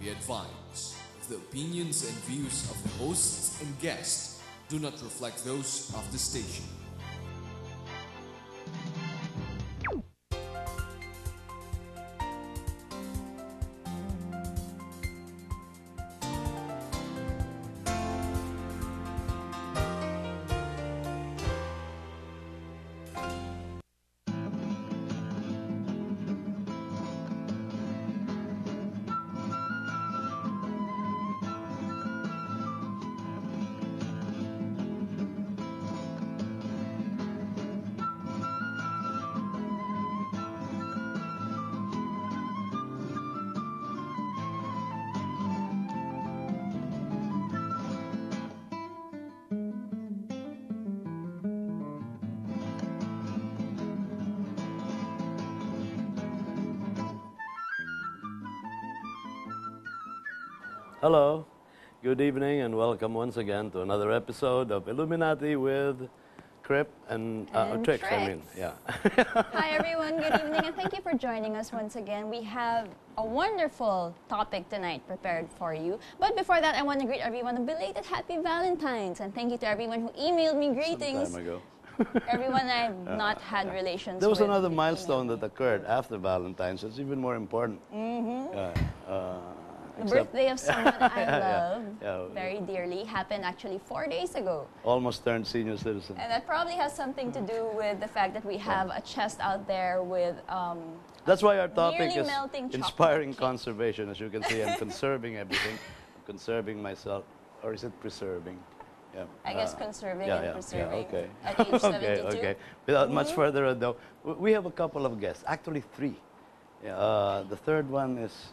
be advised, the opinions and views of the hosts and guests do not reflect those of the station. Hello, good evening, and welcome once again to another episode of Illuminati with Crip and Tricks. I mean, yeah. Hi everyone, good evening, and thank you for joining us once again. We have a wonderful topic tonight prepared for you. But before that, I want to greet everyone a belated Happy Valentine's, and thank you to everyone who emailed me greetings. Some time ago. Everyone I've not had relations There was with. another milestone that occurred after Valentine's. It's even more important. The birthday of someone I love yeah. very dearly happened actually 4 days ago. Almost turned senior citizen. And that probably has something to do with the fact that we have a chest out there with That's why our topic nearly is melting inspiring chocolate. conservation. As you can see, I'm conserving everything. I'm conserving myself. Or is it preserving? Yeah. I guess conserving and preserving. Okay. At age 72. Okay. Without much further ado, we have a couple of guests. Actually, three. Yeah, the third one is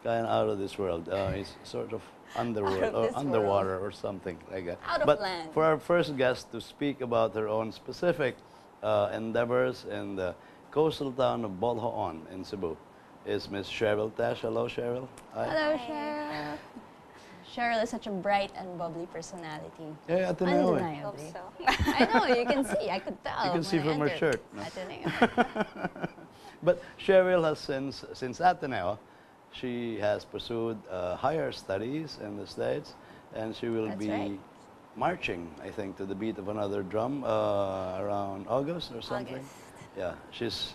kind of out of this world. He's sort of underworld or underwater or something like that. Out of but land. For our first guest to speak about her own specific endeavors in the coastal town of Bolhoon in Cebu is Miss Cheryl Tash. Hello, Cheryl. Hi. Hello, Cheryl. Cheryl is such a bright and bubbly personality. Yeah, Ateneo. Undeniably. I know, you can see. I could tell. You can see from her shirt. No? Ateneo. But Cheryl has since Ateneo, she has pursued higher studies in the States, and she will be marching, I think, to the beat of another drum around August or something. August. Yeah, she's.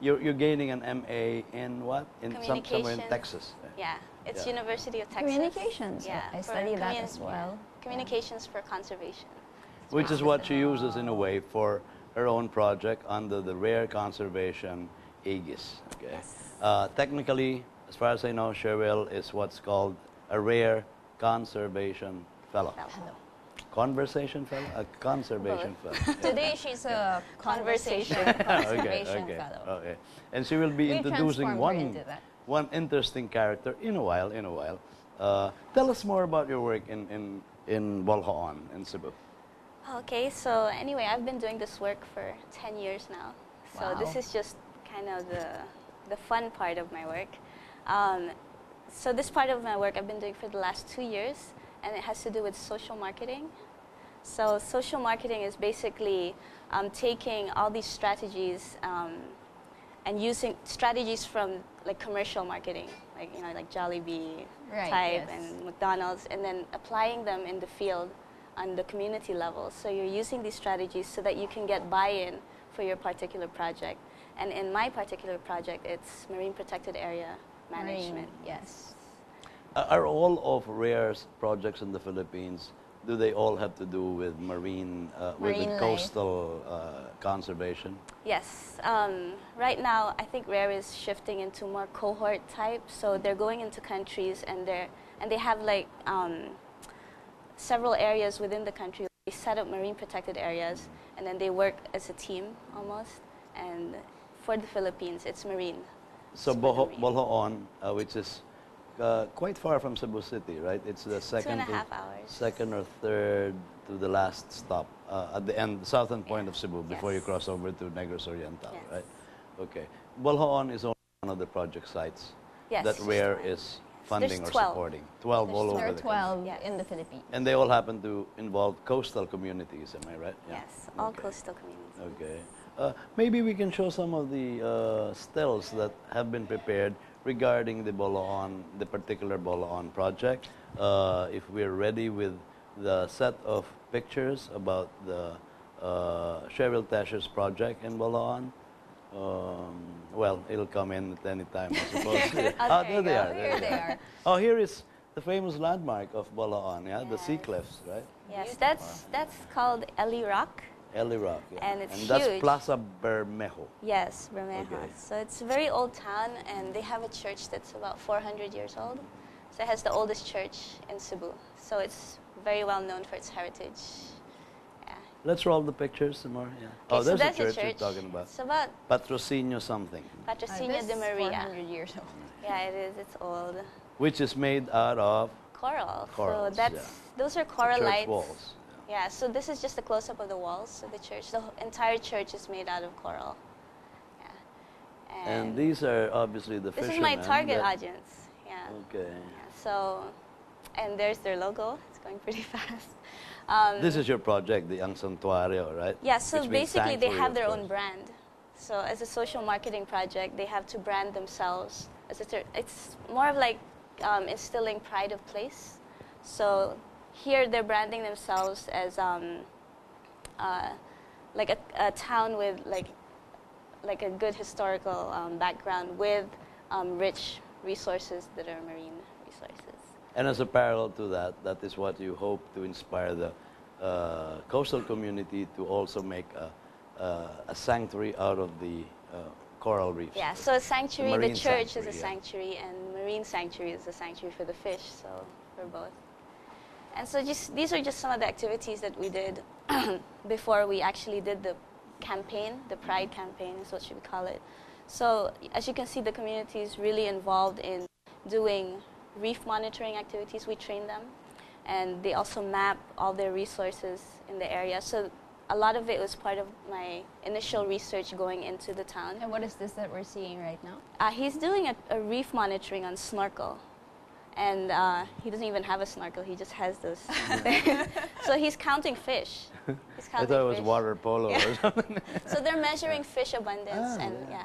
You're gaining an MA in what? In somewhere in Texas. Yeah, it's University of Texas. Communications. Yeah, I study that as well. Communications for conservation. Which is what she uses in a way for her own project under the Rare Conservation Aegis. Okay. Yes. Technically, as far as I know, Cheryl is what's called a Rare Conservation Fellow. Hello. Conversation Fellow? A Conservation Fellow. Yeah. Today she's a conversation conservation fellow. Okay. And she will be We introducing transformed her into that. one interesting character in a while. Tell us more about your work in Bolhoon in Cebu. Okay, so anyway, I've been doing this work for 10 years now. So Wow. this is just kind of the fun part of my work. So this part of my work I've been doing for the last 2 years, and it has to do with social marketing. So social marketing is basically taking all these strategies and using strategies from like commercial marketing, like Jollibee type and McDonald's, and then applying them in the field on the community level. So you're using these strategies so that you can get buy-in for your particular project. And in my particular project, it's marine protected area management. Yes. Are all of Rare's projects in the Philippines, do they all have to do with marine Marine coastal conservation? Yes. Right now, I think Rare is shifting into more cohort type. So they're going into countries and they have like several areas within the country. They set up marine protected areas, and then they work as a team almost. And for the Philippines, it's marine. So Bolhoon, which is quite far from Cebu City, right? It's the second, 2.5 hours. second or third to the last stop at the end, the southern point of Cebu before you cross over to Negros Oriental, right? Okay. Bolhoon is one of the project sites that Rare is funding or supporting. 12 all over There the are 12 country. in the Philippines. And they all happen to involve coastal communities, am I right? Yes, all coastal communities. Okay. Maybe we can show some of the stills that have been prepared regarding the Boloan, the particular Boloan project. If we're ready with the set of pictures about the Cheryl Tasher's project in Boloan, well, it'll come in at any time, I suppose. Oh, there they are. Here they are. Oh, here is the famous landmark of Boloan, yeah, the sea Yes. cliffs, right? Yes, that's called Eli Rock. Eli Rock, yeah. And it's that's huge. Plaza Bermejo. Yes, Bermejo. Okay. So it's a very old town, and they have a church that's about 400 years old. So it has the oldest church in Cebu. So it's very well known for its heritage. Yeah. Let's roll the pictures some more. Yeah. Okay, Oh, so there's a that's church you're talking about. It's about Patrocinio something, Patrocinio This de is Maria. 400 years old. Yeah, it is. It's old. which is made out of Coral. Corals, So that's yeah. those are church coralites. walls. Yeah. So this is just a close up of the walls of the church. The entire church is made out of coral. Yeah. And these are obviously the this fishermen. is my target that- audience. Yeah. Okay. Yeah. So, and there's their logo. It's going pretty fast. This is your project, the Ang Santuario, right? Yeah, so Which means basically they sanctuary, have of their course. own brand. So as a social marketing project, they have to brand themselves. It's more of like instilling pride of place. So here they're branding themselves as like a town with like a good historical background with rich resources that are marine resources. And as a parallel to that, that is what you hope to inspire the coastal community to also make a sanctuary out of the coral reefs. Yeah, so a sanctuary, the marine church is sanctuary, a yeah. sanctuary, and marine sanctuary is a sanctuary for the fish, so for both. And so these are just some of the activities that we did before we actually did the campaign, the Pride campaign is what you would call it. So as you can see, the community is really involved in doing reef monitoring activities. We train them, and they also map all their resources in the area. So a lot of it was part of my initial research going into the town. And what is this that we're seeing right now? He's doing a reef monitoring on snorkel. And he doesn't even have a snorkel, he just has those. So he's counting fish. He's I counting thought it was fish. water polo Yeah. or something. So they're measuring fish abundance Ah, and yeah,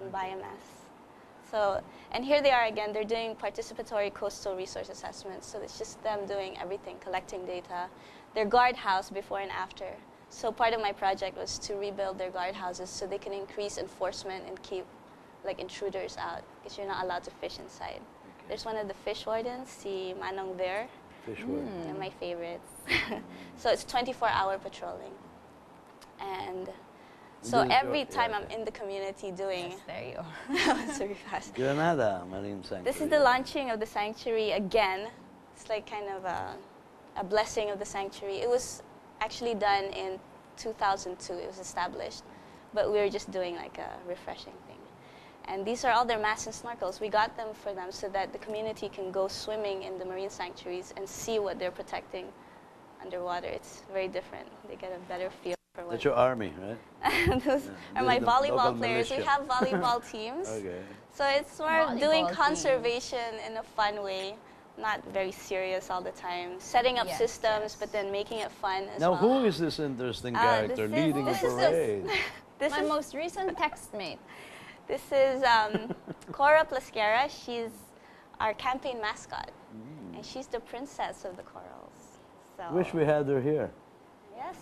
and biomass. So, and here they are again, they're doing participatory coastal resource assessments. So it's just them doing everything, collecting data. Their guardhouse before and after. So part of my project was to rebuild their guardhouses so they can increase enforcement and keep like intruders out, because you're not allowed to fish inside. There's one of the fish wardens, si Manong there, Fish word. one of my favorites. So it's 24-hour patrolling. And so Doing every your- time yeah, I'm in the community doing, Yes, there you are. that was very fast. Granada Marine Sanctuary. This is the launching of the sanctuary again. It's like kind of a blessing of the sanctuary. It was actually done in 2002. It was established, but we were just doing like a refreshing thing. And these are all their masks and snorkels. We got them for them so that the community can go swimming in the marine sanctuaries and see what they're protecting underwater. It's very different. They get a better feel for what. That's your army, right? Those Yeah. are This my is the volleyball local players. We militia. have volleyball teams. Okay. So it's more Volleyball doing team. conservation in a fun way, not very serious all the time. Setting up Yes, systems, yes. but then making it fun as Now, well. who is this interesting character this is- leading a this is parade? This My is most recent text mate. this is Cora Plasquera. She's our campaign mascot, and she's the princess of the corals. So Wish we had her here. yes,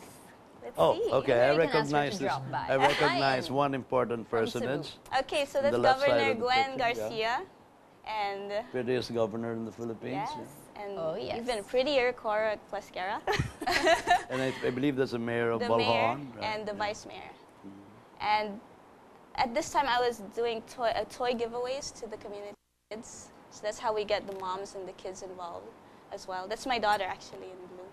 let's Oh, see. okay. Maybe I you can ask her recognize to this. drop by. I recognize Hi, one important From Cebu. personage. Okay, so The that's left side Governor of the Gwen picture, Garcia, and Prettiest governor in the Philippines. yes, and Oh, yes. even prettier Cora Plasquera. Yeah. And I believe there's a mayor of The mayor Balhaon. right? and the Yeah. vice mayor. And at this time, I was doing toy giveaways to the community kids. So that's how we get the moms and the kids involved as well. That's my daughter, actually, in blue.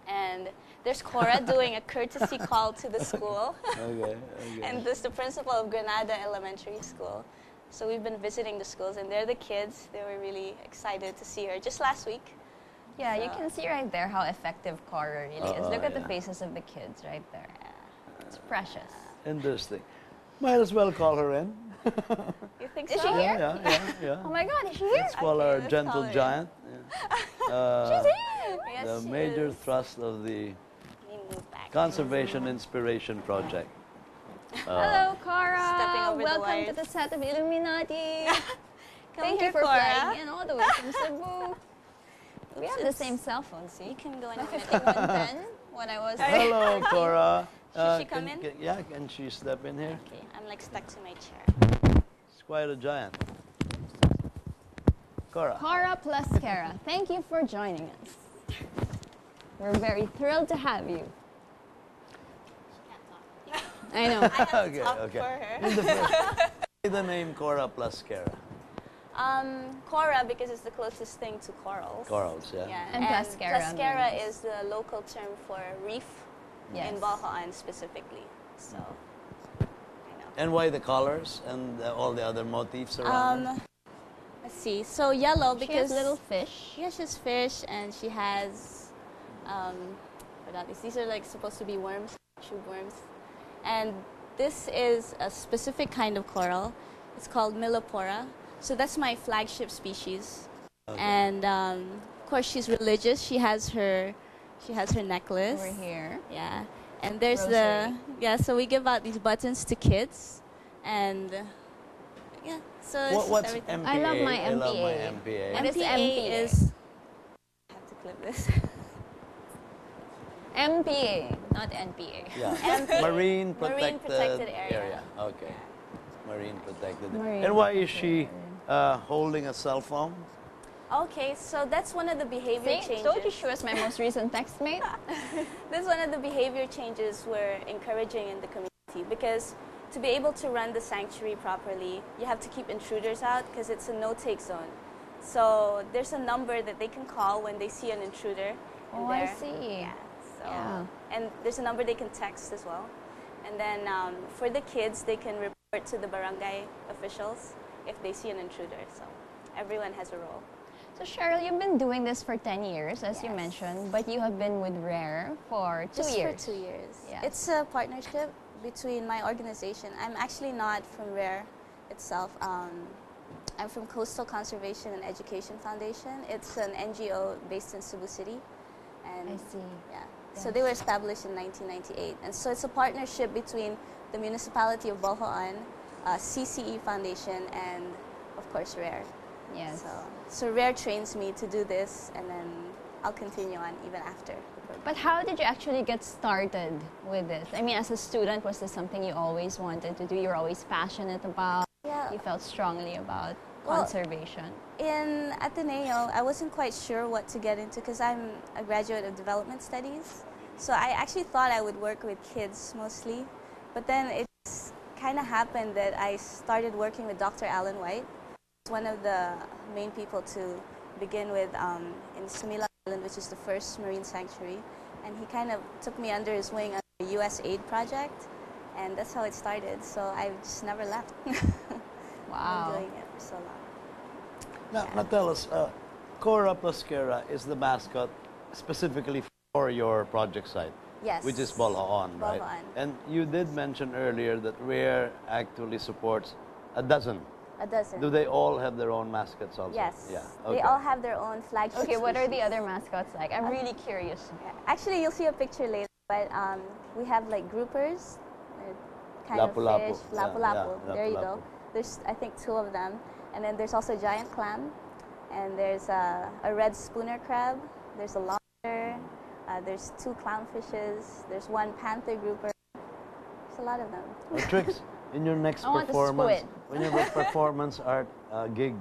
And there's Cora doing a courtesy call to the school. Okay. And this is the principal of Granada Elementary School. So we've been visiting the schools, and they're the kids. They were really excited to see her just last week. Yeah, you So- can see right there how effective Cora really is. Look at the yeah. faces of the kids right there. It's precious. Interesting. Might as well call her in. You think Is so? she here? Yeah. Oh my God, is she here? Let's call Okay, her let's gentle call her in. giant. Yeah. She's here. Yes, The she major is. thrust of the Let me move back. Conservation Inspiration Project. Hello, Cora. Stepping over the Welcome to wires. the set of Illuminati. Come Thank here, you for Cora. flying in all the way from Cebu. We have the same cell phone, see? You can go in My a minute. 5110 when I was... Hello, Cora. Should she come in? Yeah, can she step in here? Okay, I'm like stuck to my chair. It's quite a giant. Cora. Cora plus Kara, thank you for joining us. We're very thrilled to have you. I know. I have to Okay, talk okay. for her. Say the name Cora plus Kara. Cora because it's the closest thing to corals. Corals, yeah. And Plascara Plascara means- is the local term for reef Yes. in Balhaan specifically. So, I know. And why the colors and all the other motifs around it? Let's see. So yellow She because has little fish. yeah, she has fish and she has what are these? These are like supposed to be worms, tube worms. And this is a specific kind of coral. It's called Millepora. So that's my flagship species. Okay. And of course she's religious. She has her necklace. Over here. Yeah. And there's Rosary. so we give out these buttons to kids and yeah, so it's just What's everything. MPA? I love my I love my MPA. MPA. What is MPA MPA? is I have to clip this. MPA, not NPA. Yeah. MPA. Marine Marine protected, protected area. Okay. Marine protected. Marine And why is protected she holding a cell phone? Okay, so that's one of the behavior See, changes. told you she was my most recent text mate. This is one of the behavior changes we're encouraging in the community because to be able to run the sanctuary properly, you have to keep intruders out because it's a no-take zone. So there's a number that they can call when they see an intruder. Oh, in I there. see. Yeah. So, Yeah. and there's a number they can text as well. And then for the kids, they can report to the barangay officials if they see an intruder. So everyone has a role. So Cheryl, you've been doing this for 10 years, as you Yes. mentioned, but you have been with Rare for 2 Just years. for 2 years. Yes. It's a partnership between my organization. I'm actually not from RARE itself. I'm from Coastal Conservation and Education Foundation. It's an NGO based in Cebu City. And I see. yeah. So they were established in 1998. And so it's a partnership between the municipality of Balhaan, CCE Foundation, and of course RARE. Yes. So RARE trains me to do this, and then I'll continue on even after the program. But how did you actually get started with this? I mean, as a student, was this something you always wanted to do? You were always passionate about? Yeah. You felt strongly about Well, conservation? In Ateneo, I wasn't quite sure what to get into because I'm a graduate of development studies. So I actually thought I would work with kids mostly. But then it kind of happened that I started working with Dr. Alan White. He's one of the main people to begin with in Sumila Island, which is the first marine sanctuary. And he kind of took me under his wing on the USAID project. And that's how it started. So I've just never left. Wow. Been doing it for so long. Now tell us, Cora Plasquera is the mascot specifically for your project site, Yes. which is Balhaan, right? Balhaan. And you did mention earlier that RARE actually supports a dozen. A dozen. Do they all have their own mascots also? Yes. Yeah. They all have their own flagship Okay, what are the species. other mascots like? I'm really curious. Yeah. Actually, you'll see a picture later, but we have like groupers, kind Lapu-lapu. of fish, Yeah, lapu-lapu. yeah, There you lapu-lapu. go. There's, I think, 2 of them. And then there's also a giant clam, and there's a red spooner crab, there's a lobster, there's 2 clownfishes, there's 1 panther grouper. There's a lot of them. Tricks, in your next I want a performance, squid. when you have a performance art gig,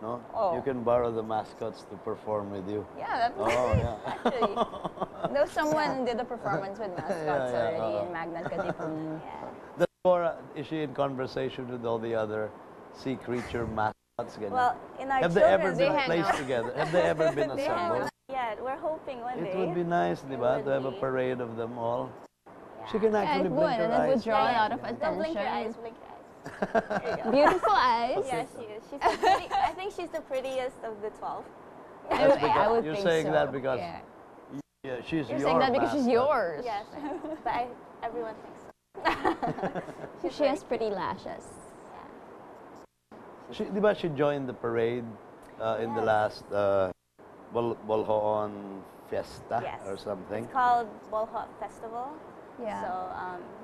no, Oh. you can borrow the mascots to perform with you. Yeah, that was Oh, great, yeah. actually. Though someone did a performance with mascots Yeah, yeah, already in Magnet Katipunan. Yeah. The Cora, is she in conversation with all the other sea creature mascots? Ganyan? Well, in our have they ever children's They been hang placed out. together? Have they ever been They haven't assembled? yet. We're hoping one day. It would be nice, di ba, would to have a be. parade of them all. Yeah. She can Yeah, actually it blink would, her and it would eyes. draw a lot of Don't blink your attention. eyes, blink your eyes. There you go. Beautiful eyes. Yeah, she is. She's the pretty, I think she's the prettiest of the 12. That's I because would you're think saying so. that because Yeah. yeah, she's You're your saying that because she's mascot. yours. Yes, but everyone thinks so. She has pretty lashes. She, di ba she joined the parade in the Yes. last Bolhoon Fiesta Yes. or something? It's called Bolhot Festival. Yeah. So,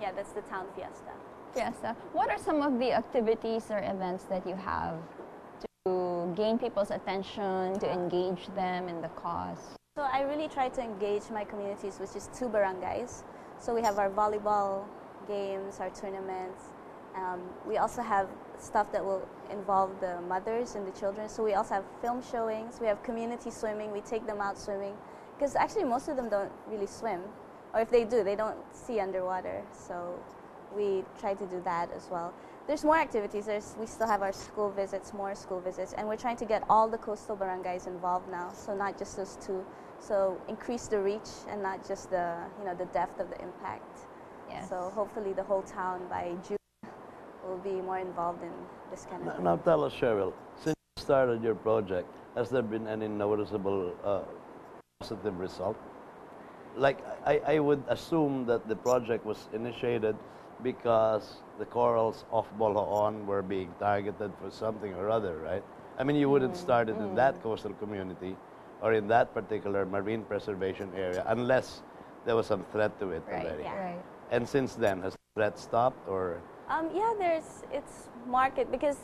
yeah, that's the town fiesta. Fiesta. What are some of the activities or events that you have to gain people's attention, to engage them in the cause? So I really try to engage my communities, which is 2 barangays. So we have our volleyball games, our tournaments. We also have stuff that will involve the mothers and the children. So we also have film showings. We have community swimming. We take them out swimming. Because actually most of them don't really swim. Or if they do, they don't see underwater. So we try to do that as well. There's more activities. We still have our school visits, more school visits. And we're trying to get all the coastal barangays involved now. So not just those 2. So increase the reach and not just the, the depth of the impact. Yes. So hopefully the whole town by June will be more involved in this kind of thing. Now tell us, Cheryl, since you started your project, has there been any noticeable positive result? Like, I would assume that the project was initiated because the corals off Boloan were being targeted for something or other, right? I mean, you wouldn't start it in that coastal community or in that particular marine preservation area unless there was some threat to it already. Yeah. Right. And since then, has the threat stopped or? Yeah, it's market because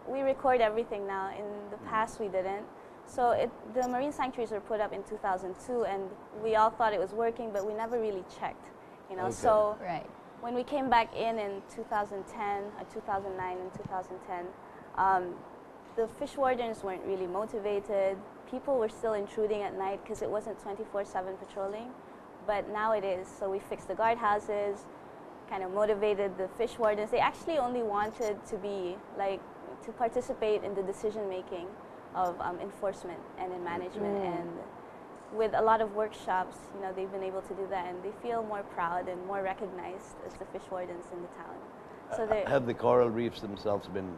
we record everything now. In the past, we didn't. So the marine sanctuaries were put up in 2002, and we all thought it was working, but we never really checked. Okay. So Right. when we came back in 2010, 2009 and 2010, the fish wardens weren't really motivated. People were still intruding at night because it wasn't 24/7 patrolling, but now it is. So we fixed the guardhouses, kind of motivated the fish wardens. They actually only wanted to be to participate in the decision making of enforcement and in management, and with a lot of workshops, they've been able to do that, and they feel more proud and more recognized as the fish wardens in the town. So have the coral reefs themselves been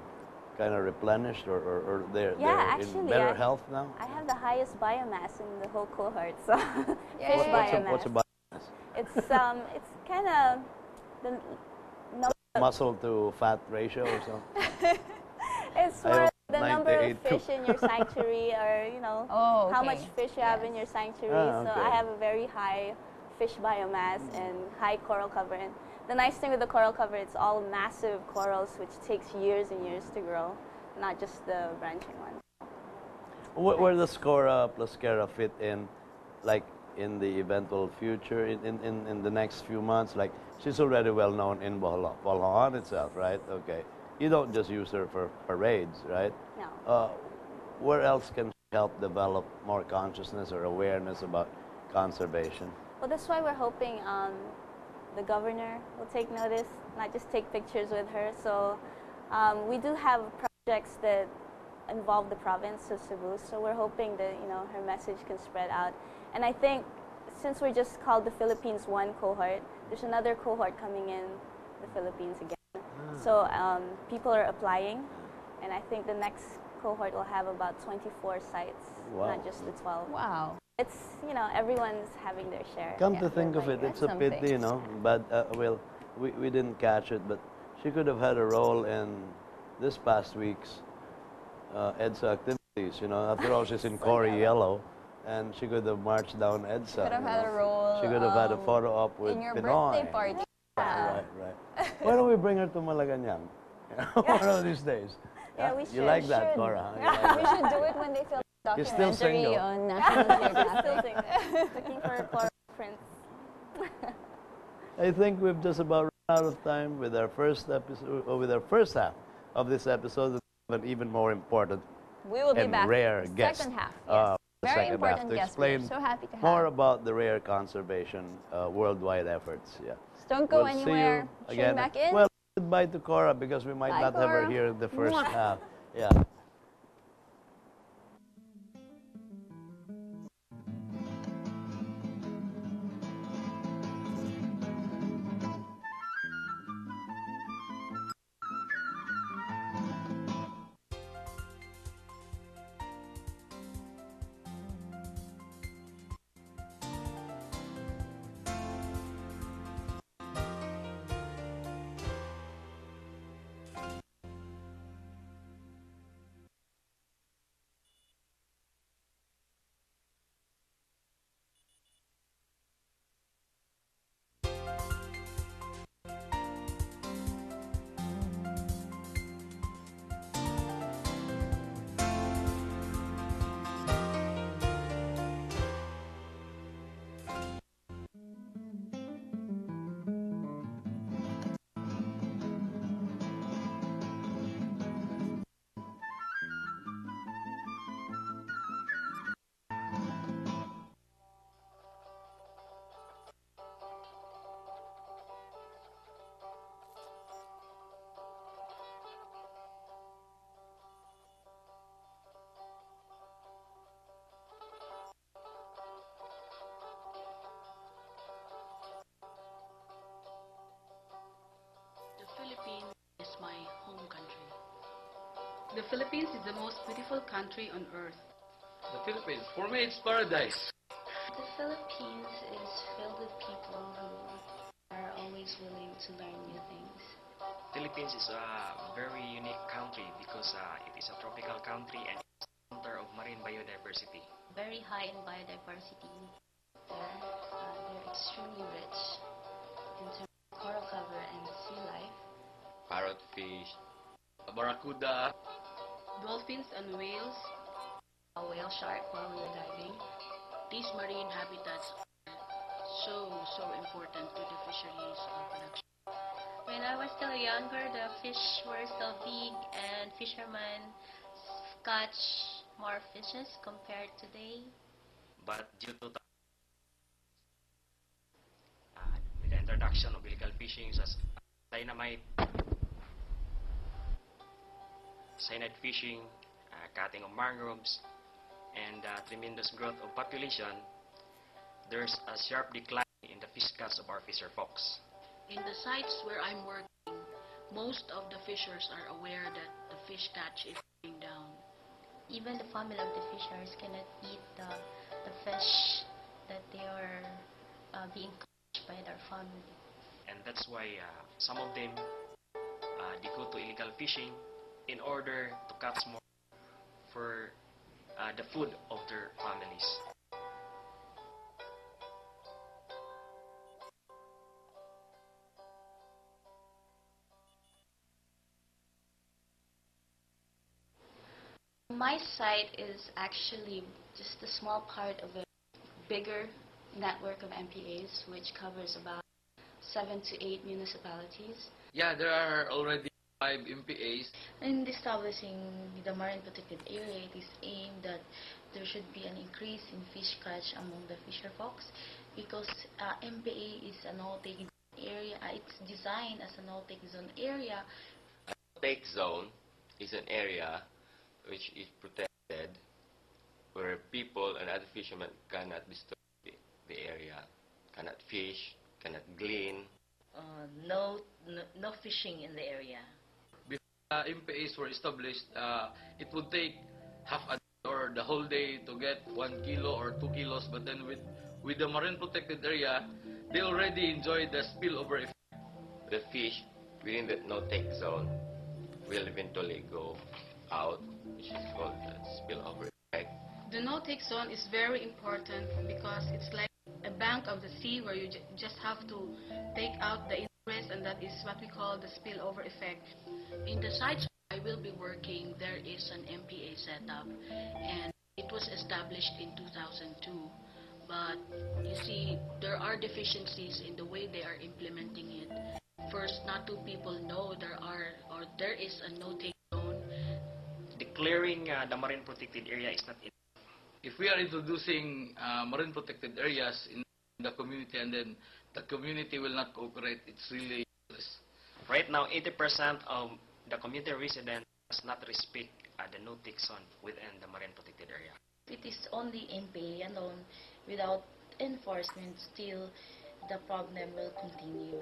kind of replenished, or they're actually, in better health now? I have the highest biomass in the whole cohort. So Yeah. fish biomass. What's a biomass? It's kind of the Muscle to fat ratio or something? It's I more hope the number of 98 too. fish in your sanctuary, or Oh, how okay. much fish you have in your sanctuary. Ah, So okay. I have a very high fish biomass and high coral cover. And the nice thing with the coral cover, it's all massive corals, which takes years and years to grow, not just the branching ones. Where does Cora Plascara fit in, like in the eventual future, in the next few months? Like, she's already well known in Boloan itself, right? Okay. You don't just use her for parades, right? No. Where else can she help develop more consciousness or awareness about conservation? Well, that's why we're hoping the governor will take notice, not just take pictures with her. So we do have projects that involve the province of Cebu. So we're hoping that her message can spread out. And I think since we're just called the Philippines 1 cohort, there's another cohort coming in the Philippines again. So people are applying, and I think the next cohort will have about 24 sites, Wow. not just the 12. Wow. It's, everyone's having their share. Come to Yeah, think of it, that's it's a pity, something. but we didn't catch it, but she could have had a role in this past week's EDSA activities, After all, she's in Cory Yellow, and she could have marched down EDSA. Could have had a role. She could have had a photo op with in your Pinoy. birthday party. Right. Why don't we bring her to Malacanang? One of these days. Yeah, we You should. like that, should. Cora? Huh? You like We that? should do it when they film a You're still documentary single. on National Geographic. Still single. Looking for a coral prince. I think we've just about run out of time with our first episode, or with our first half of this episode. An even more important We will be and back. rare the guest. Second half. Yes. The Very second important half to guest. We're explain so happy to have. more about the rare conservation worldwide efforts. Yeah. Don't go We'll see anywhere. you Tune again. back in. Well, goodbye to Cora because we might Bye, not have her Cora. here in the first Mwah. half. Yeah. The Philippines is the most beautiful country on earth. The Philippines, for me, it's paradise. The Philippines is filled with people who are always willing to learn new things. Philippines is a very unique country because it is a tropical country and it's the center of marine biodiversity. Very high in biodiversity. They're extremely rich in terms of coral cover and sea life. Parrotfish, barracuda, Dolphins and whales. A whale shark while we were diving. These marine habitats are so important to the fisheries production. When I was still younger, the fish were so big and fishermen catch more fishes compared today. But due to with the introduction of illegal fishing such as cyanide fishing, cutting of mangroves, and tremendous growth of population, there's a sharp decline in the fish catch of our fisher folks. In the sites where I'm working, most of the fishers are aware that the fish catch is going down. Even the family of the fishers cannot eat the fish that they are being caught by their family. And that's why some of them they go to illegal fishing in order to catch more for the food of their families. My site is actually just a small part of a bigger network of MPAs, which covers about 7 to 8 municipalities. Yeah, there are already 5 MPAs. In establishing the marine protected area, it is aimed that there should be an increase in fish catch among the fisher folks because MPA is a no-take area. It's designed as a no-take zone area. A no-take zone is an area which is protected where people and other fishermen cannot disturb the area, cannot fish, cannot glean. No fishing in the area. MPAs were established, it would take half a day or the whole day to get 1 kilo or 2 kilos, but then with the marine protected area, they already enjoy the spillover effect. The fish within that no-take zone will eventually go out, which is called the spillover effect. The no-take zone is very important because it's like a bank of the sea where you just have to take out the ingress, and that is what we call the spillover effect. In the sites I will be working, there is an MPA setup, and it was established in 2002. But you see, there are deficiencies in the way they are implementing it. First, not too people know there is a no-take zone. Declaring the marine protected area is not enough. If we are introducing marine protected areas in the community and then the community will not cooperate, it's really useless. Right now, 80% of the community residents does not respect the no-take zone within the marine protected area. It is only MPA alone. Without enforcement, still the problem will continue.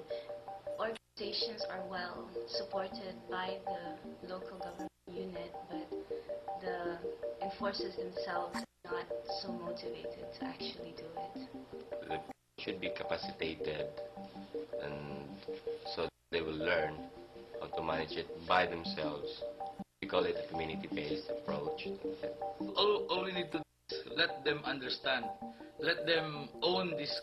Organizations are well supported by the local government unit, but the enforcers themselves are not so motivated to actually do it. They should be capacitated, and so they will learn how to manage it by themselves. We call it a community-based approach. All we need to do is let them understand, let them own this